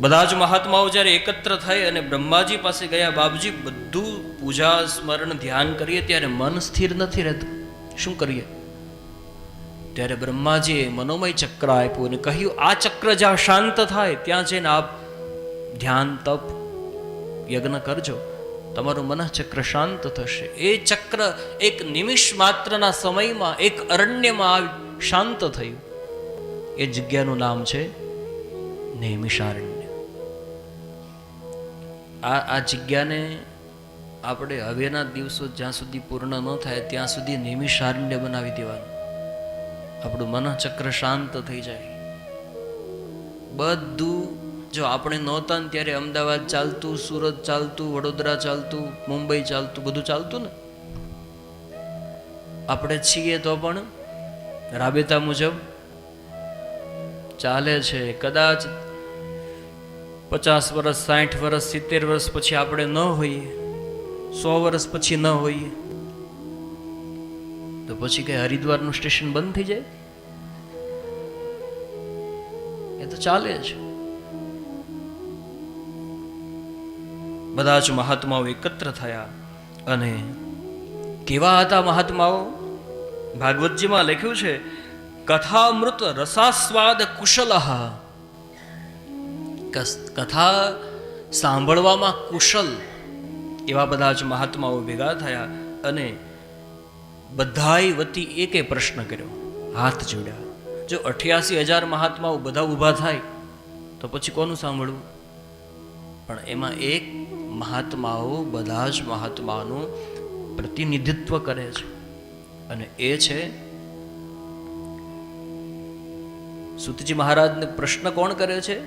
બધા જ મહાત્માઓ જ્યારે એકત્ર થઈ અને બ્રહ્માજી પાસે ગયા, બાપજી બધું પૂજા સ્મરણ ધ્યાન કરીએ ત્યારે મન સ્થિર નથી રહેતું, શું કરીએ? ત્યારે બ્રહ્માજીએ મનોમય ચક્ર આપ્યું અને કહ્યું, આ ચક્ર જ્યાં શાંત થાય ત્યાં જઈને આપ ધ્યાન તપ યજ્ઞ કરજો, તમારું મનઃચક્ર શાંત થશે. એ ચક્ર એક નિમિષ માત્રના સમયમાં એક અરણ્યમાં શાંત થયું. એ જગ્યાનું નામ છે નૈમિષારણ્ય. આ જગ્યાને આપણે હવેના દિવસો જ્યાં સુધી પૂર્ણ ન થાય ત્યાં સુધી નૈમિષારણ્ય બનાવી દેવાનું. આપણું મનઃચક્ર શાંત થઈ જાય. બધું જો આપણે નહોતા ને ત્યારે અમદાવાદ ચાલતું, સુરત ચાલતું, વડોદરા ચાલતું, મુંબઈ ચાલતું, બધું ચાલતું ને. આપણે છીએ તો પણ રાબેતા મુજબ ચાલે છે. કદાચ 50 વર્ષ, 60 વર્ષ, 70 વર્ષ પછી આપણે ન હોઈએ, 100 વર્ષ પછી ન હોઈએ, તો પછી કઈ હરિદ્વારનું સ્ટેશન બંધ થઈ જાય? એ તો ચાલે છે. બધા જ મહાત્માઓ એકત્ર થયા. અને કેવા હતા મહાત્માઓ? ભાગવતજીમાં લખ્યું છે, કથામૃત રસાસ્વાદ કુશલ. કથા સાંભળવામાં કુશલ એવા બધા જ મહાત્માઓ ભેગા થયા અને બધાય વતી એકે પ્રશ્ન કર્યો, હાથ જોડ્યા. જો 88,000 મહાત્માઓ બધા ઊભા થાય તો પછી કોનું સાંભળવું? પણ એમાં એક મહાત્માઓ બધા જ મહાત્માનું પ્રતિનિધિત્વ કરે છે અને એ છે સૂતજી મહારાજને પ્રશ્ન કોણ કરે છે?